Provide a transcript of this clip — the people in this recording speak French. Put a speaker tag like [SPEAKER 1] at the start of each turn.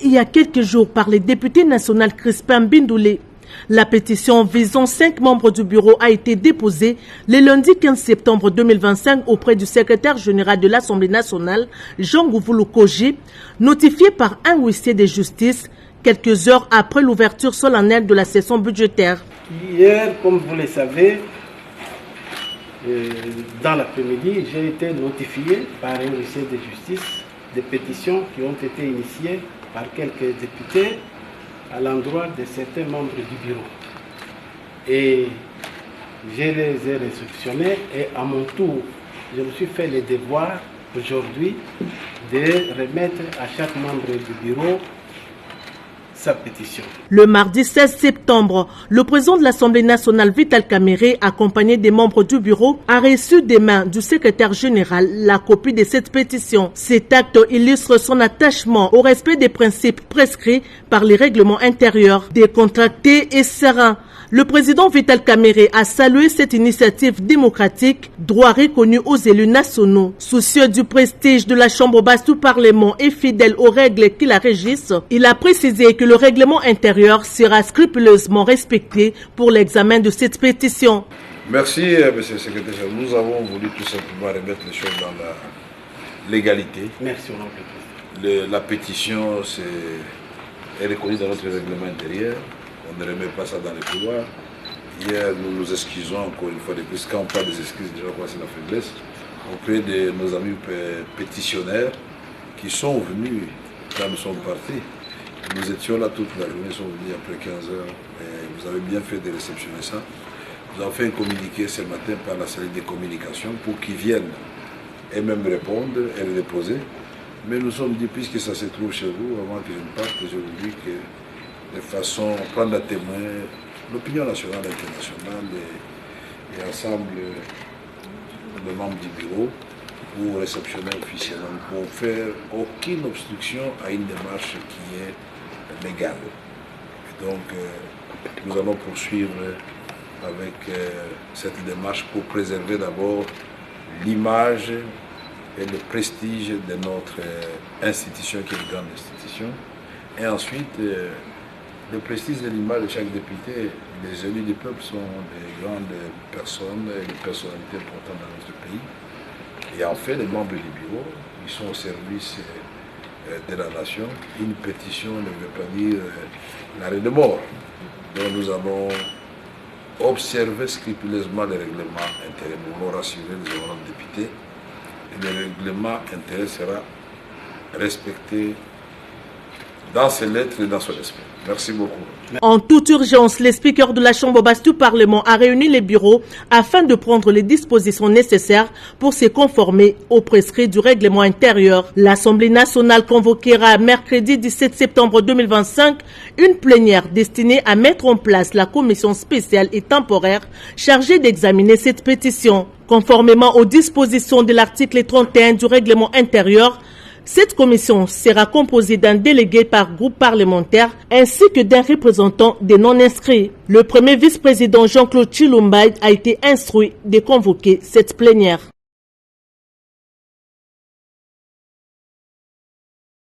[SPEAKER 1] il y a quelques jours par les députés nationaux Crispin Bindoulé. La pétition visant 5 membres du bureau a été déposée le lundi 15 septembre 2025 auprès du secrétaire général de l'Assemblée nationale, Jean Gouvoulou Koji, notifié par un huissier de justice quelques heures après l'ouverture solennelle de la session budgétaire.
[SPEAKER 2] Hier, comme vous le savez, dans l'après-midi, j'ai été notifié par un huissier de justice des pétitions qui ont été initiées par quelques députés à l'endroit de certains membres du bureau. Et je les ai réceptionnés et à mon tour, je me suis fait le devoir aujourd'hui de remettre à chaque membre du bureau sa pétition.
[SPEAKER 1] Le mardi 16 septembre, le président de l'Assemblée nationale Vital Kamerhe, accompagné des membres du bureau, a reçu des mains du secrétaire général la copie de cette pétition. Cet acte illustre son attachement au respect des principes prescrits par les règlements intérieurs, décontractés et sereins. Le président Vital Kamerhe a salué cette initiative démocratique, droit reconnu aux élus nationaux. Soucieux du prestige de la Chambre basse du Parlement et fidèle aux règles qui la régissent, il a précisé que le règlement intérieur sera scrupuleusement respecté pour l'examen de cette pétition.
[SPEAKER 3] Merci, monsieur le secrétaire. Nous avons voulu tout simplement remettre les choses dans la légalité.
[SPEAKER 2] Merci, mon président.
[SPEAKER 3] La pétition est reconnue dans notre règlement intérieur. On ne remet pas ça dans les couloirs. Hier, nous nous excusons encore une fois de plus. Quand on parle des excuses, déjà, c'est la faiblesse. Auprès de nos amis pétitionnaires qui sont venus quand nous sommes partis. Nous étions là toute la journée, ils sont venus après 15 heures. Et vous avez bien fait de réceptionner ça. Nous avons fait un communiqué ce matin par la salle de communication pour qu'ils viennent et même répondre et le déposer. Mais nous sommes dit, puisque ça se trouve chez vous, avant que je ne parte, je vous dis que de façon à prendre à témoin l'opinion nationale et internationale et ensemble les membres du bureau pour réceptionner officiellement, pour faire aucune obstruction à une démarche qui est légale. Et donc, nous allons poursuivre avec cette démarche pour préserver d'abord l'image et le prestige de notre institution qui est une grande institution, et ensuite le prestige de l'image de chaque député. Les élus du peuple sont des grandes personnes, des personnalités importantes dans notre pays. Et en fait, les membres du bureau, ils sont au service de la nation. Une pétition ne veut pas dire l'arrêt de mort. Donc nous allons observer scrupuleusement les règlements intérieurs. Nous voulons rassurer les honorables députés. Et le règlement intérieur sera respecté dans ses lettres et dans son esprit. Merci beaucoup.
[SPEAKER 1] En toute urgence, le speaker de la Chambre basse du Parlement a réuni les bureaux afin de prendre les dispositions nécessaires pour se conformer aux prescrits du règlement intérieur. L'Assemblée nationale convoquera mercredi 17 septembre 2025 une plénière destinée à mettre en place la commission spéciale et temporaire chargée d'examiner cette pétition. Conformément aux dispositions de l'article 31 du règlement intérieur, cette commission sera composée d'un délégué par groupe parlementaire ainsi que d'un représentant des non-inscrits. Le premier vice-président Jean-Claude Chilumbay a été instruit de convoquer cette plénière.